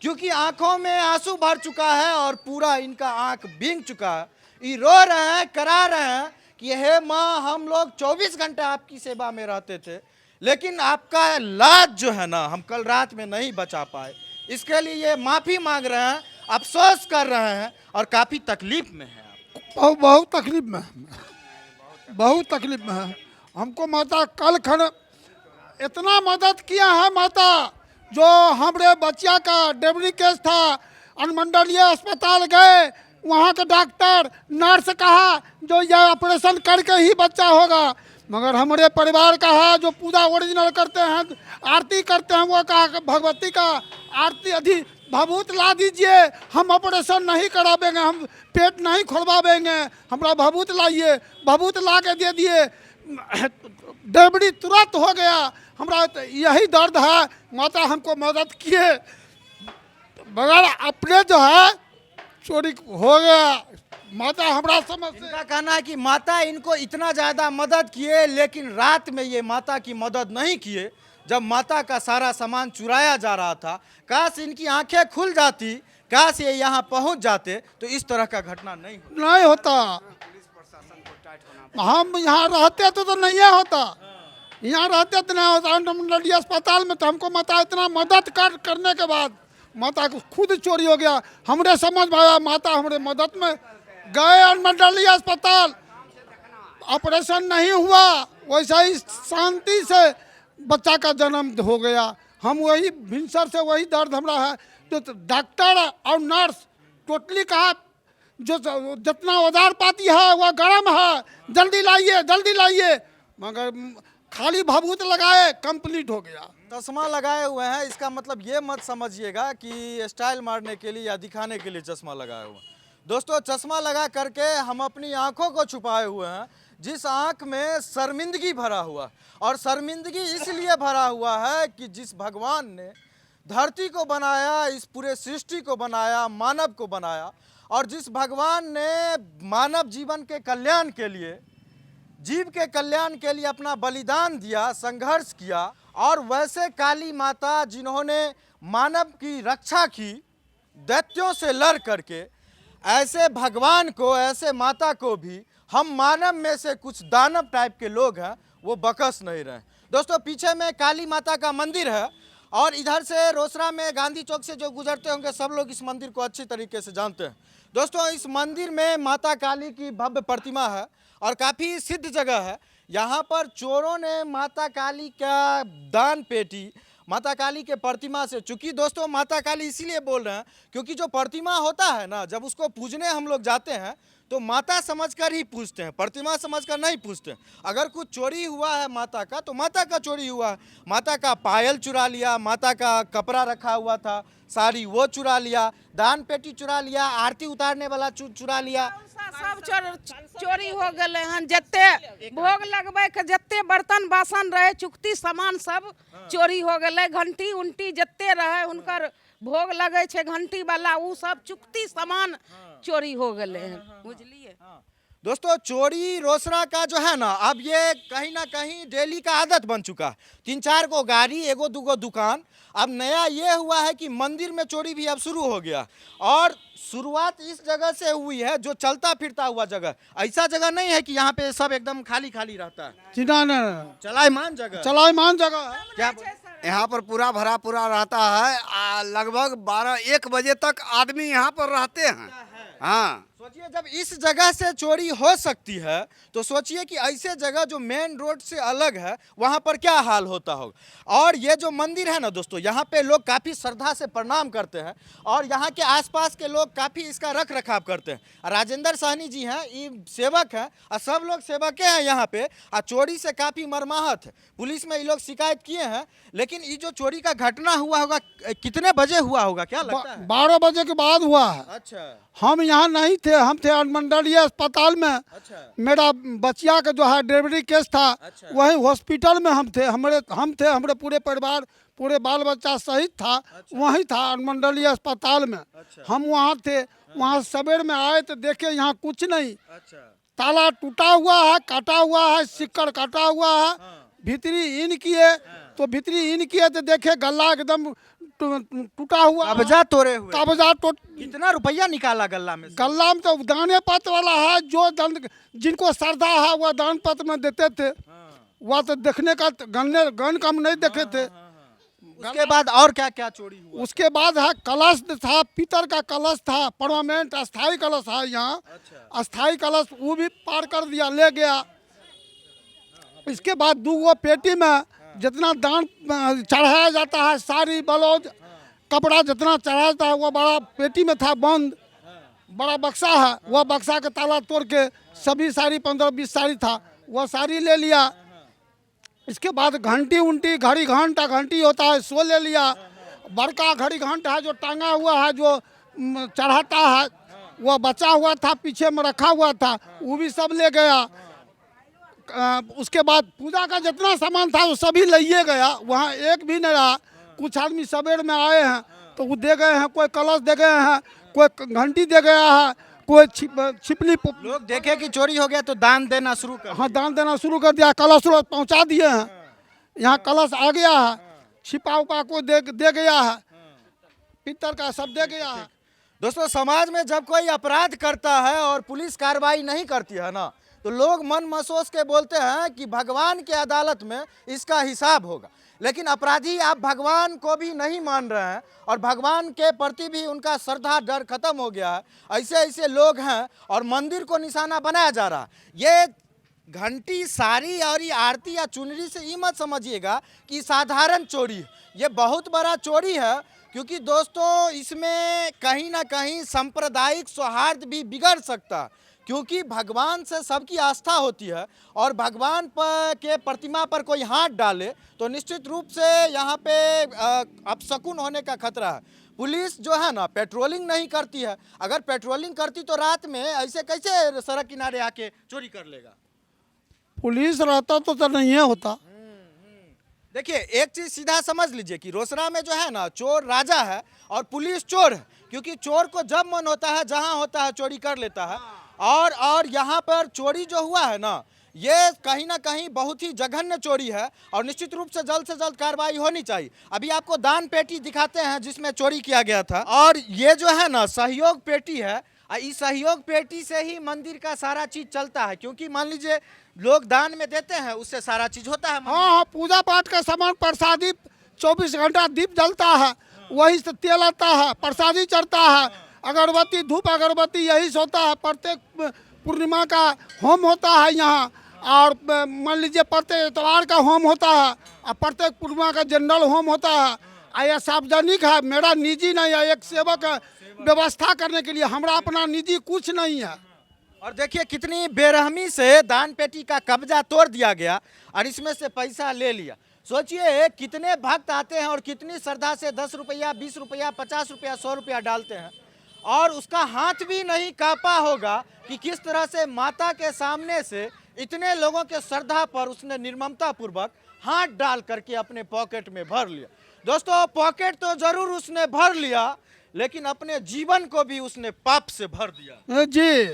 क्योंकि आंखों में आंसू भर चुका है और पूरा इनका आंख भींग चुका है। ये रो रहे हैं, करा रहे हैं कि हे माँ, हम लोग 24 घंटे आपकी सेवा में रहते थे, लेकिन आपका लाज जो है ना, हम कल रात में नहीं बचा पाए। इसके लिए ये माफ़ी मांग रहे हैं, अफसोस कर रहे हैं और काफ़ी तकलीफ में है। बहुत तकलीफ में है, बहुत तकलीफ में है। हमको माता कल खन इतना मदद किया है माता, जो हमारे बच्चा का डिलीवरी केस था, अनुमंडलीय अस्पताल गए, वहाँ के डॉक्टर नर्स कहा जो यह ऑपरेशन करके ही बच्चा होगा, मगर हमारे परिवार का है जो पूजा ओरिजिनल करते हैं, आरती करते हैं, वो कहा भगवती का आरती अधि भभूत ला दीजिए, हम ऑपरेशन नहीं करावेंगे, हम पेट नहीं खोलवावेंगे, हमारा भभूत लाइए। भभूत ला के दे दिए, डिलीवरी तुरंत हो गया। हमारा यही दर्द है, माता हमको मदद किए, मगर अपने जो है चोरी हो गया। माता हमारा समझ से इनका कहना है कि माता इनको इतना ज़्यादा मदद किए, लेकिन रात में ये माता की मदद नहीं किए जब माता का सारा सामान चुराया जा रहा था। काश इनकी आंखें खुल जाती, काश ये यहाँ पहुँच जाते तो इस तरह का घटना नहीं होता। हम यहाँ रहते तो नहीं होता, यहाँ रहते तो नहीं होता। अनुमंडलीय अस्पताल में तो हमको माता इतना मदद करने के बाद माता को खुद चोरी हो गया। हमरे समझ में आया, माता हमारे मदद में गए अनुमंडलीय अस्पताल, ऑपरेशन नहीं हुआ, वैसा ही शांति से बच्चा का जन्म हो गया। हम वही भिनसर से वही दर्द हमारा है, जो डॉक्टर और नर्स टोटली कहा जो जितना औजार पाती है वह गर्म है, जल्दी लाइए जल्दी लाइए, मगर खाली भभूत लगाए कंप्लीट हो गया। चश्मा लगाए हुए हैं, इसका मतलब ये मत समझिएगा कि स्टाइल मारने के लिए या दिखाने के लिए चश्मा लगाए हुए हैं। दोस्तों, चश्मा लगा करके हम अपनी आंखों को छुपाए हुए हैं, जिस आंख में शर्मिंदगी भरा हुआ, और शर्मिंदगी इसलिए भरा हुआ है कि जिस भगवान ने धरती को बनाया, इस पूरे सृष्टि को बनाया, मानव को बनाया, और जिस भगवान ने मानव जीवन के कल्याण के लिए, जीव के कल्याण के लिए अपना बलिदान दिया, संघर्ष किया, और वैसे काली माता जिन्होंने मानव की रक्षा की दैत्यों से लड़ करके, ऐसे भगवान को, ऐसे माता को भी हम मानव में से कुछ दानव टाइप के लोग हैं वो बकस नहीं रहे। दोस्तों, पीछे में काली माता का मंदिर है, और इधर से रोसड़ा में गांधी चौक से जो गुजरते होंगे सब लोग इस मंदिर को अच्छी तरीके से जानते हैं। दोस्तों, इस मंदिर में माता काली की भव्य प्रतिमा है और काफ़ी सिद्ध जगह है। यहाँ पर चोरों ने माता काली का दान पेटी माता काली के प्रतिमा से, चूँकि दोस्तों माता काली इसीलिए बोल रहे हैं क्योंकि जो प्रतिमा होता है ना, जब उसको पूजने हम लोग जाते हैं तो माता समझकर ही पूछते हैं, प्रतिमा समझकर नहीं पूछते। अगर कुछ चोरी हुआ है माता का तो माता का चोरी हुआ है। माता का पायल चुरा लिया, माता का कपड़ा रखा हुआ था साड़ी वो चुरा लिया, दान पेटी चुरा लिया, आरती उतारने वाला चुरा लिया, सब चोरी हो गए हैं। जत्ते भोग लगबे के जत्ते बर्तन बासन रहे, चुकती सामान सब चोरी हो गए। घंटी उंटी जत्ते रहे उनकर भोग लगे छे घंटी वाला, वो सब चुकती सामान चोरी हो गए हैं, बुझलिए। दोस्तों, चोरी रोसड़ा का जो है ना, अब ये कहीं ना कहीं डेली का आदत बन चुका है। 3-4 गो गाड़ी, एगो दूगो दुकान। अब नया ये हुआ है कि मंदिर में चोरी भी अब शुरू हो गया, और शुरुआत इस जगह से हुई है जो चलता फिरता हुआ जगह। ऐसा जगह नहीं है कि यहाँ पे सब एकदम खाली खाली रहता है, चलायमान जगह, चलायमान जगह है। क्या यहाँ पर पूरा भरा पूरा रहता है। लगभग 12-1 बजे तक आदमी यहाँ पर रहते हैं। हाँ, सोचिए, जब इस जगह से चोरी हो सकती है तो सोचिए कि ऐसे जगह जो मेन रोड से अलग है वहाँ पर क्या हाल होता होगा। और ये जो मंदिर है ना दोस्तों, यहाँ पे लोग काफ़ी श्रद्धा से प्रणाम करते हैं, और यहाँ के आसपास के लोग काफ़ी इसका रख रखाव करते हैं। राजेंद्र सहनी जी हैं, ये सेवक हैं, और सब लोग सेवक हैं यहाँ पे, और चोरी से काफ़ी मर्माहत है। पुलिस में ये लोग शिकायत किए हैं, लेकिन ये जो चोरी का घटना हुआ होगा कितने बजे हुआ होगा, क्या लगता है? 12 बजे के बाद हुआ है। अच्छा, हम यहाँ नहीं थे, हम थे अनुमंडलीय अस्पताल में। अच्छा, मेरा बच्चिया का जो है डिलीवरी केस था, अच्छा, वही हॉस्पिटल में हम थे। हमारे पूरे परिवार, पूरे बाल बच्चा सहित था, अच्छा, वहीं था अनुमंडलीय अस्पताल में। अच्छा, हम वहाँ थे, वहाँ सवेर में आए तो देखे यहाँ कुछ नहीं, अच्छा, ताला टूटा हुआ है, काटा हुआ है, सिक्कड़ काटा हुआ है। भीतरी इन किए तो भीतरी इन किए तो देखे गला एकदम टूटा हुआ कब्जा तोड़े हुए। कब्जा तो कितना रुपया निकाला गल्ला में से? गल्ला में तो दाने पत्र वाला है, जो जिनको श्रद्धा है वह दान पत्र में देते थे। वह तो देखने का गन कम नहीं देखे थे। उसके बाद और क्या क्या चोरी हुआ? उसके बाद है कलश था, पीतल का कलश था, परमानेंट अस्थाई कलश है यहाँ। अस्थाई कलश वो भी पार कर दिया, ले गया। इसके बाद 2 पेटी में जितना दान चढ़ाया जाता है, साड़ी ब्लाउज कपड़ा जितना चढ़ाया जाता है, वो बड़ा पेटी में था बंद। बड़ा बक्सा है, वह बक्सा का ताला तोड़ के सभी साड़ी 15-20 साड़ी था, वह साड़ी ले लिया। इसके बाद घंटी उंटी घड़ी घंटी होता है, सो ले लिया। बड़का घड़ी घंटा है जो टांगा हुआ है, जो चढ़ाता है, वह बचा हुआ था, पीछे में रखा हुआ था, वो भी सब ले गया। उसके बाद पूजा का जितना सामान था वो सभी ले गया, वहाँ एक भी नहीं रहा। कुछ आदमी सवेर में आए हैं तो वो दे गए हैं, कोई कलश दे गए हैं, कोई घंटी दे गया है, कोई छिपली। लोग देखे कि चोरी हो गया तो दान देना शुरू कर। हाँ, दान देना शुरू कर दिया। कलश पहुँचा दिए हैं, यहाँ कलश आ गया है, छिपा उपा को दे गया है, पीतल का सब दे गया है। दोस्तों, समाज में जब कोई अपराध करता है और पुलिस कार्रवाई नहीं करती है ना, तो लोग मन महसूस के बोलते हैं कि भगवान के अदालत में इसका हिसाब होगा। लेकिन अपराधी आप भगवान को भी नहीं मान रहे हैं और भगवान के प्रति भी उनका श्रद्धा डर खत्म हो गया है। ऐसे ऐसे लोग हैं और मंदिर को निशाना बनाया जा रहा है। ये घंटी, साड़ी और ये आरती या चुनरी से ये मत समझिएगा कि साधारण चोरी है, ये बहुत बड़ा चोरी है। क्योंकि दोस्तों, इसमें कहीं ना कहीं सांप्रदायिक सौहार्द भी बिगड़ सकता है। क्योंकि भगवान से सबकी आस्था होती है और भगवान पर के प्रतिमा पर कोई हाथ डाले तो निश्चित रूप से यहाँ पे अपशकुन होने का खतरा है। पुलिस जो है ना, पेट्रोलिंग नहीं करती है। अगर पेट्रोलिंग करती तो रात में ऐसे कैसे सड़क किनारे आके चोरी कर लेगा? पुलिस रहता तो नहीं होता। देखिए, एक चीज सीधा समझ लीजिए कि रोसड़ा में जो है ना, चोर राजा है और पुलिस चोर है। क्योंकि चोर को जब मन होता है, जहां होता है, चोरी कर लेता है। और यहाँ पर चोरी जो हुआ है ना, ये कहीं ना कहीं बहुत ही जघन्य चोरी है और निश्चित रूप से जल्द कार्रवाई होनी चाहिए। अभी आपको दान पेटी दिखाते हैं जिसमें चोरी किया गया था, और ये जो है ना सहयोग पेटी है। इस सहयोग पेटी से ही मंदिर का सारा चीज चलता है। क्योंकि मान लीजिए लोग दान में देते हैं, उससे सारा चीज होता है। हाँ, पूजा पाठ का सामान, प्रसादी 24 घंटा दीप जलता है, वही से तेल आता है, प्रसादी चढ़ता है, अगरबत्ती, धूप अगरबत्ती यही से होता है। प्रत्येक पूर्णिमा का होम होता है यहाँ, और मान लीजिए प्रत्येक इतवार का होम होता है, और प्रत्येक पूर्णिमा का जनरल होम होता है। यह सार्वजनिक है, मेरा निजी नहीं है। एक सेवक व्यवस्था करने के लिए, हमारा अपना निजी कुछ नहीं है। और देखिए कितनी बेरहमी से दान पेटी का कब्जा तोड़ दिया गया और इसमें से पैसा ले लिया। सोचिए कितने भक्त आते हैं और कितनी श्रद्धा से 10 रुपया, 20 रुपया, 50 रुपया, 100 रुपया डालते हैं, और उसका हाथ भी नहीं कांपा होगा कि किस तरह से माता के सामने से इतने लोगों के श्रद्धा पर उसने निर्ममता पूर्वक हाथ डाल करके अपने पॉकेट में भर लिया। दोस्तों, पॉकेट तो जरूर उसने भर लिया, लेकिन अपने जीवन को भी उसने पाप से भर दिया जी।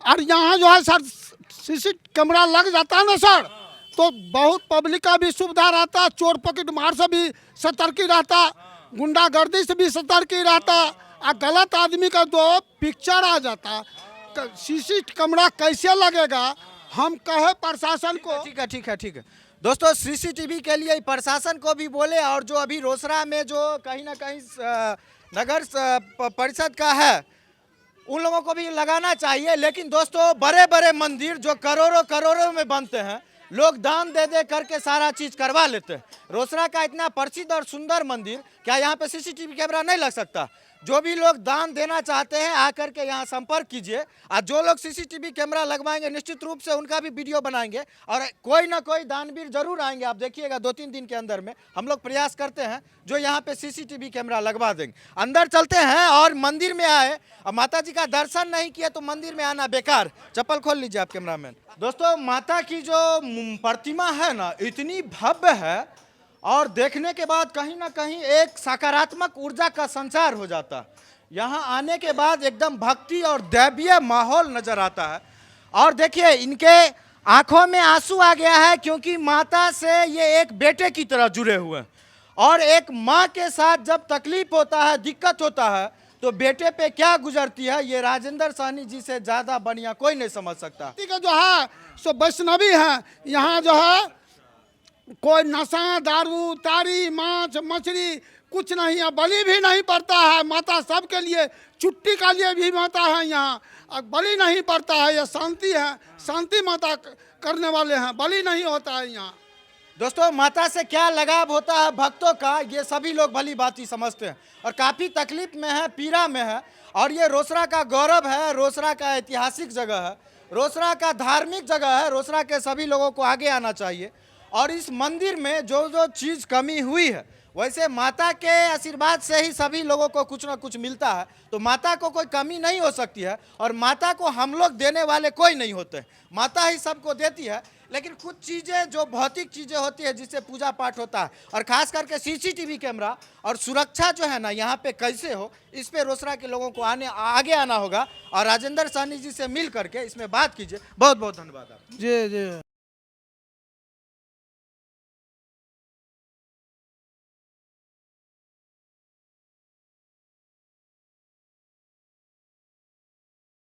और यहाँ जो है सर, सीसी कैमरा लग जाता है ना सर, तो बहुत पब्लिक का भी सुविधा रहता, चोर पॉकेट मार से भी सतर्की रहता, गुंडागर्दी से भी सतर्की रहता। और गलत आदमी का जो पिक्चर आ जाता, सीसी कैमरा कैसे लगेगा, हम कहे प्रशासन को। ठीक है दोस्तों, सीसीटीवी के लिए प्रशासन को भी बोले, और जो अभी रोसड़ा में जो कहीं ना कहीं नगर परिषद का है, उन लोगों को भी लगाना चाहिए। लेकिन दोस्तों, बड़े बड़े मंदिर जो करोड़ों में बनते हैं, लोग दान दे दे करके सारा चीज करवा लेते हैं। रोसड़ा का इतना प्रसिद्ध और सुंदर मंदिर, क्या यहाँ पे सीसीटीवी कैमरा नहीं लग सकता? जो भी लोग दान देना चाहते हैं आकर के यहाँ संपर्क कीजिए, और जो लोग सीसीटीवी कैमरा लगवाएंगे निश्चित रूप से उनका भी वीडियो बनाएंगे, और कोई ना कोई दानवीर जरूर आएंगे। आप देखिएगा 2-3 दिन के अंदर में हम लोग प्रयास करते हैं जो यहाँ पे सीसीटीवी कैमरा लगवा देंगे। अंदर चलते हैं और मंदिर में आए और माता जी का दर्शन नहीं किया तो मंदिर में आना बेकार। चप्पल खोल लीजिए आप कैमरामैन। दोस्तों, माता की जो प्रतिमा है ना, इतनी भव्य है और देखने के बाद कहीं ना कहीं एक सकारात्मक ऊर्जा का संचार हो जाता है। यहाँ आने के बाद एकदम भक्ति और दैवीय माहौल नजर आता है। और देखिए इनके आंखों में आंसू आ गया है, क्योंकि माता से ये एक बेटे की तरह जुड़े हुए हैं। और एक माँ के साथ जब तकलीफ होता है, दिक्कत होता है, तो बेटे पे क्या गुजरती है, ये राजेंद्र साहनी जी से ज्यादा बढ़िया कोई नहीं समझ सकता। का जो है सो वैष्णवी है, यहाँ जो है कोई नशा, दारू, तारी, मांस, मछली कुछ नहीं है, बलि भी नहीं पड़ता है। माता सबके लिए, छुट्टी का लिए भी माता है यहाँ, अब बलि नहीं पड़ता है। ये शांति है, शांति माता करने वाले हैं, बलि नहीं होता है यहाँ। दोस्तों, माता से क्या लगाव होता है भक्तों का, ये सभी लोग भली भांति समझते हैं और काफ़ी तकलीफ में है, पीड़ा में है। और ये रोसड़ा का गौरव है, रोसड़ा का ऐतिहासिक जगह है, रोसड़ा का धार्मिक जगह है। रोसड़ा के सभी लोगों को आगे आना चाहिए। और इस मंदिर में जो जो चीज़ कमी हुई है, वैसे माता के आशीर्वाद से ही सभी लोगों को कुछ ना कुछ मिलता है, तो माता को कोई कमी नहीं हो सकती है। और माता को हम लोग देने वाले कोई नहीं होते, माता ही सबको देती है। लेकिन कुछ चीज़ें जो भौतिक चीज़ें होती है, जिससे पूजा पाठ होता है, और ख़ास करके सीसीटीवी कैमरा और सुरक्षा जो है ना यहाँ पे कैसे हो, इस पे रोसड़ा के लोगों को आगे आना होगा और राजेंद्र साहनी जी से मिल करके इसमें बात कीजिए। बहुत बहुत धन्यवाद आप। जी जी।